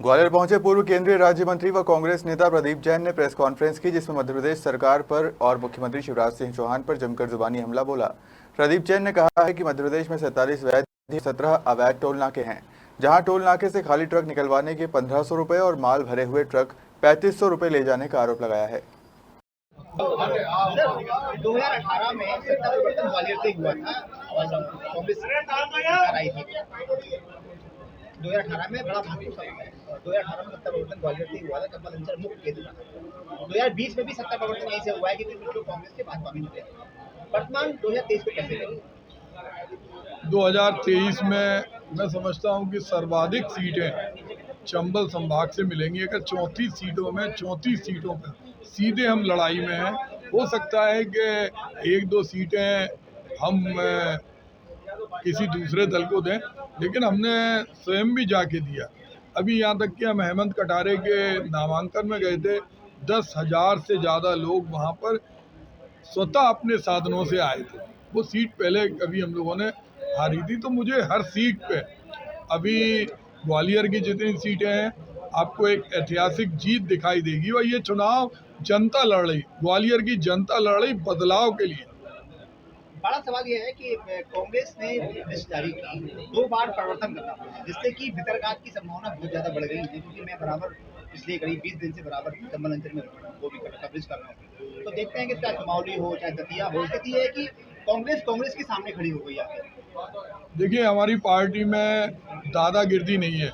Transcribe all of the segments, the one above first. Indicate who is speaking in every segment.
Speaker 1: ग्वालियर पहुंचे पूर्व केंद्रीय राज्य मंत्री व कांग्रेस नेता प्रदीप जैन ने प्रेस कॉन्फ्रेंस की, जिसमें मध्य प्रदेश सरकार पर और मुख्यमंत्री शिवराज सिंह चौहान पर जमकर जुबानी हमला बोला। प्रदीप जैन ने कहा है कि मध्य प्रदेश में 47 वैध 17 अवैध टोल नाके हैं, जहां टोल नाके से खाली ट्रक निकलवाने के 1500 रुपए और माल भरे हुए ट्रक 3500 रुपए ले जाने का आरोप लगाया है।
Speaker 2: 2018 में सत्ता परिवर्तन ग्वालियर से हुआ था और कांग्रेस सरकार आई थी। 2018 में बड़ा महत्वपूर्ण समय है। 2018 में सत्ता परिवर्तन ग्वालियर से हुआ था, कमल अंचल मुख्य केंद्र था। 2020 में भी सत्ता परिवर्तन यहीं से हुआ है कि कुछ लोग कांग्रेस के भाजपा में जुड़े। वर्तमान 2023 को कैसे देखें?
Speaker 3: 2023 में मैं समझता हूं कि सर्वाधिक सीटें चंबल संभाग से मिलेंगी। अगर 34 सीटों में 34 सीटों पर सीधे हम लड़ाई में हैं। हो सकता है कि एक दो सीटें हम किसी दूसरे दल को दें, लेकिन हमने स्वयं भी जाके दिया। अभी यहाँ तक कि हम हेमंत कटारे के नामांकन में गए थे, 10,000 से ज़्यादा लोग वहाँ पर स्वतः अपने साधनों से आए थे। वो सीट पहले कभी हम लोगों ने हारी थी। तो मुझे हर सीट पे, अभी ग्वालियर की जितनी सीटें हैं, आपको एक ऐतिहासिक जीत दिखाई देगी। और ये चुनाव जनता लड़ रही, ग्वालियर की जनता लड़ रही बदलाव के लिए।
Speaker 2: बड़ा सवाल यह है कि कांग्रेस ने लिस्ट जारी की, 2 बार परिवर्तन करना पड़ा, जिससे कि भितरघात की संभावना बहुत ज्यादा बढ़ गई है। क्योंकि मैं बराबर पिछले करीब 20 दिन से बराबर कमल अंचल में वो भी कवरेज कर रहा हूँ, तो देखते हैं कि चाहे चमौली हो चाहे दतिया हो, स्थिति है कि कांग्रेस के सामने खड़ी हो गई है।
Speaker 3: देखिए, हमारी पार्टी में दादागिर्दी नहीं है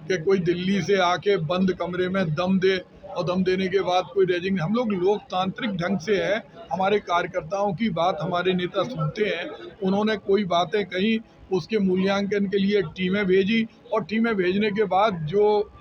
Speaker 3: कि कोई दिल्ली से आके बंद कमरे में दम दे और दम देने के बाद कोई रेजिंग। हम लोग लोकतांत्रिक ढंग से है, हमारे कार्यकर्ताओं की बात हमारे नेता सुनते हैं। उन्होंने कोई बातें कही, उसके मूल्यांकन के लिए टीमें भेजी और टीमें भेजने के बाद जो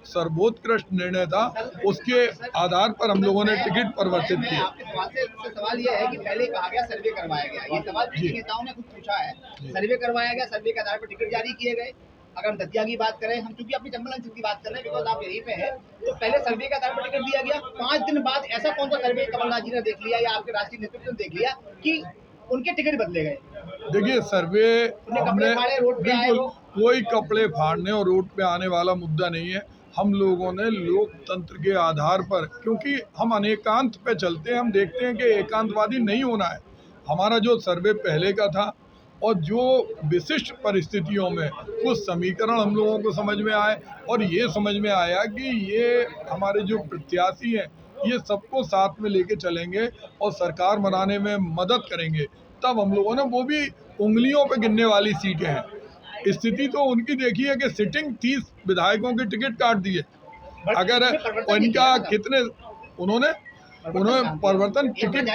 Speaker 3: सर्वोत्कृष्ट निर्णय था, उसके आधार पर हम लोगों ने टिकट परिवर्तित किए।
Speaker 2: आपके सवाल यह है कि पहले कहा गया सर्वे करवाया गया, ये सवाल नेताओं ने खुद पूछा है। सर्वे करवाया गया, सर्वे के आधार पर टिकट जारी किए गए। अगर हम दतिया की बात करें, हम चूंकि अपनी चंबल अंचल की बात कर रहे हैं बिकॉज आप यहीं पे है, तो पहले सर्वे के आधार पर टिकट दिया गया। 5 दिन बाद ऐसा कौन सा सर्वे कमलनाथ जी ने देख लिया या आपके राष्ट्रीय नेतृत्व ने देख लिया कि उनके टिकट बदले गए?
Speaker 3: देखिए, सर्वे हमने बिल्कुल कोई कपड़े फाड़ने और रोड पे आने वाला मुद्दा नहीं है। हम लोगों ने लोकतंत्र के आधार पर, क्योंकि हम अनेकांत पे चलते हैं, हम देखते हैं कि एकांतवादी नहीं होना है। हमारा जो सर्वे पहले का था और जो विशिष्ट परिस्थितियों में कुछ समीकरण हम लोगों को समझ में आए और ये समझ में आया कि ये हमारे जो प्रत्याशी हैं, ये सबको साथ में लेके चलेंगे और सरकार बनाने में मदद करेंगे। तब हम लोगों ने, वो भी उंगलियों पे गिनने वाली सीटें हैं। स्थिति तो उनकी देखी है कि सिटिंग 30 विधायकों के टिकट काट दिए। अगर उनका कितने उन्होंने परिवर्तन टिकट,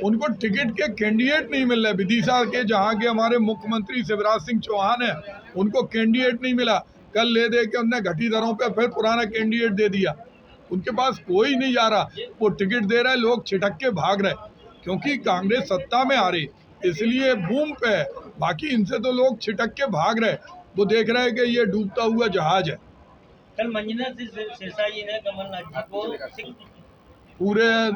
Speaker 3: उनको टिकट के कैंडिडेट नहीं मिल रहे। विदिशा के जहाँ के हमारे मुख्यमंत्री शिवराज सिंह चौहान है, उनको कैंडिडेट नहीं मिला। कल ले दे के उन्होंने घटी दरों पे फिर पुराना कैंडिडेट दे दिया। उनके पास कोई नहीं जा रहा, वो टिकट दे रहे, लोग छिटक के भाग रहे क्योंकि कांग्रेस सत्ता में आ रही, इसलिए बूम पे है। बाकी इनसे तो लोग छिटक के भाग रहे, वो देख रहे हैं कि ये डूबता हुआ जहाज है।
Speaker 4: कल मंजुनाथ सिरसा जी ने कमलनाथ जी को,
Speaker 3: पूरे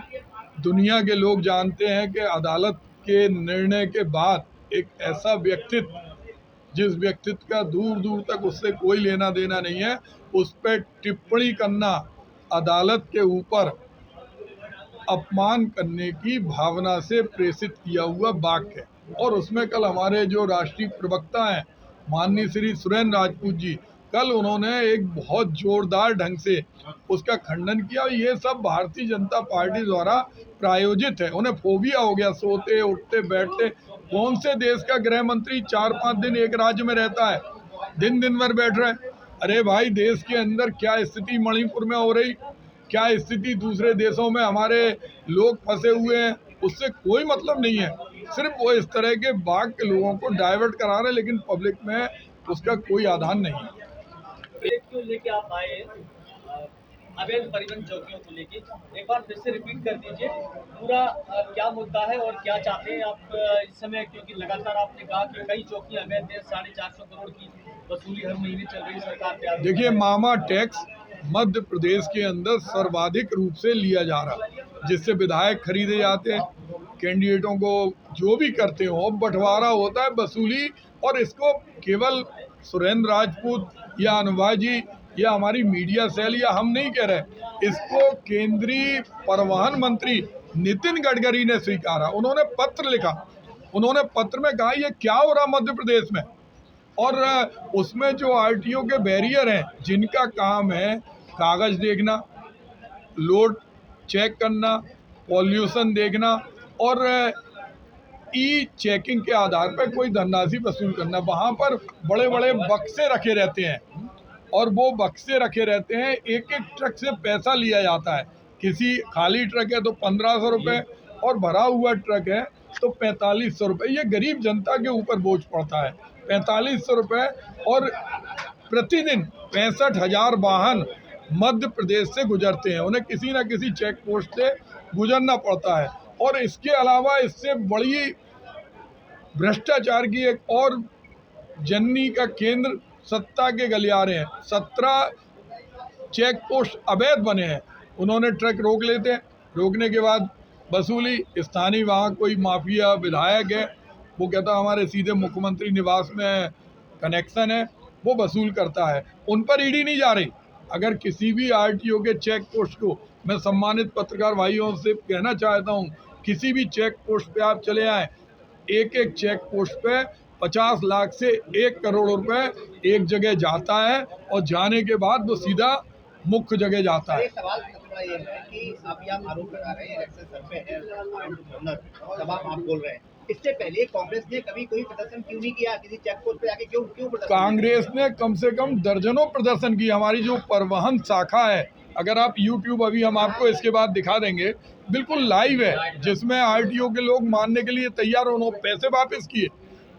Speaker 3: दुनिया के लोग जानते हैं कि अदालत के निर्णय के बाद एक ऐसा व्यक्तित्व, जिस व्यक्तित्व का दूर दूर तक उससे कोई लेना देना नहीं है, उस पर टिप्पणी करना अदालत के ऊपर अपमान करने की भावना से प्रेषित किया हुआ वाक्य है। और उसमें कल हमारे जो राष्ट्रीय प्रवक्ता हैं माननीय श्री सुरेंद्र राजपूत जी, कल उन्होंने एक बहुत जोरदार ढंग से उसका खंडन किया। ये सब भारतीय जनता पार्टी द्वारा प्रायोजित है। उन्हें फोबिया हो गया, सोते उठते बैठते। कौन से देश का गृह मंत्री 4-5 दिन एक राज्य में रहता है, दिन भर बैठ रहे? अरे भाई, देश के अंदर क्या स्थिति मणिपुर में हो रही, क्या स्थिति दूसरे देशों में हमारे लोग फंसे हुए हैं, उससे कोई मतलब नहीं है। सिर्फ वो इस तरह के बाग के लोगों को डाइवर्ट करा रहे, लेकिन पब्लिक में उसका कोई आधार नहीं है।
Speaker 4: क्यों लेके आप आए अवैध परिवहन चौकियों को लेके, एक बार फिर से रिपीट कर दीजिए पूरा क्या मुद्दा है और क्या चाहते हैं आप इस समय, क्योंकि लगातार आपने कहा कि कई चौकियां अवैध है, 450 करोड़ की वसूली हर महीने चल रही सरकार पे।
Speaker 3: देखिए, मामा टैक्स मध्य प्रदेश के अंदर सर्वाधिक रूप से लिया जा रहा, जिससे विधायक खरीदे जाते हैं, कैंडिडेटों को जो भी करते हो बंटवारा होता है, वसूली। और इसको केवल सुरेंद्र राजपूत या अनुभाई जी या हमारी मीडिया सेल या हम नहीं कह रहे, इसको केंद्रीय परिवहन मंत्री नितिन गडकरी ने स्वीकारा। उन्होंने पत्र लिखा, उन्होंने पत्र में कहा ये क्या हो रहा मध्य प्रदेश में। और उसमें जो आरटीओ के बैरियर हैं, जिनका काम है कागज देखना, लोड चेक करना, पॉल्यूशन देखना और ई चेकिंग के आधार पर कोई धनराशि वसूल करना, वहाँ पर बड़े बड़े बक्से रखे रहते हैं और वो बक्से रखे रहते हैं, एक एक ट्रक से पैसा लिया जाता है। किसी खाली ट्रक है तो 1500 रुपये और भरा हुआ ट्रक है तो 4500 रुपये। ये गरीब जनता के ऊपर बोझ पड़ता है, 4500 रुपये। और प्रतिदिन 65,000 वाहन मध्य प्रदेश से गुजरते हैं, उन्हें किसी न किसी चेक पोस्ट से गुजरना पड़ता है। और इसके अलावा इससे बड़ी भ्रष्टाचार की एक और जननी का केंद्र सत्ता के गलियारे हैं। 17 चेक पोस्ट अवैध बने हैं। उन्होंने ट्रक रोक लेते हैं, रोकने के बाद वसूली, स्थानीय वहाँ कोई माफिया विधायक है, वो कहता हमारे सीधे मुख्यमंत्री निवास में कनेक्शन है, वो वसूल करता है। उन पर ईडी नहीं जा रही। अगर किसी भी आरटीओ के चेक पोस्ट को, मैं सम्मानित पत्रकार भाइयों से कहना चाहता हूँ, किसी भी चेक पोस्ट पे आप चले आए, एक एक चेक पोस्ट पे 50 लाख से 1 करोड़ रुपए एक जगह जाता है और जाने के बाद वो सीधा मुख्य जगह जाता है।
Speaker 2: एक सवाल थोड़ा ये है कि आप यहाँ आरोप लगा रहे हैं इलेक्शन सर्वे है, तब आप बोल रहे हैं, इससे पहले कांग्रेस ने कभी कोई प्रदर्शन क्यों नहीं किया किसी चेक पोस्ट पे जाके? क्यों प्रदर्शन?
Speaker 3: कांग्रेस ने कम से कम दर्जनों प्रदर्शन किए। हमारी जो परिवहन शाखा है, अगर आप यूट्यूब, अभी हम आपको इसके बाद दिखा देंगे, बिल्कुल लाइव है, जिसमें आरटीओ के लोग मानने के लिए तैयार, उन्होंने पैसे वापस किए,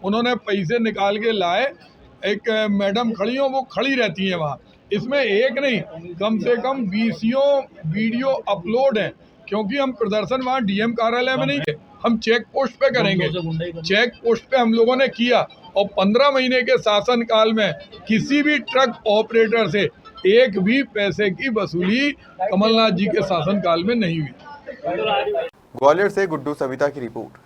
Speaker 3: उन्होंने पैसे निकाल के लाए। एक मैडम खड़ी हो, वो खड़ी रहती है वहाँ। इसमें एक नहीं, कम से कम 20 वीडियो अपलोड हैं, क्योंकि हम प्रदर्शन वहाँ डीएम कार्यालय में नहीं है, हम चेक पोस्ट पे करेंगे। चेक पोस्ट पे हम लोगों ने किया और 15 महीने के शासनकाल में किसी भी ट्रक ऑपरेटर से एक भी पैसे की वसूली कमलनाथ जी के शासनकाल में नहीं हुई।
Speaker 1: ग्वालियर से गुड्डू सविता की रिपोर्ट।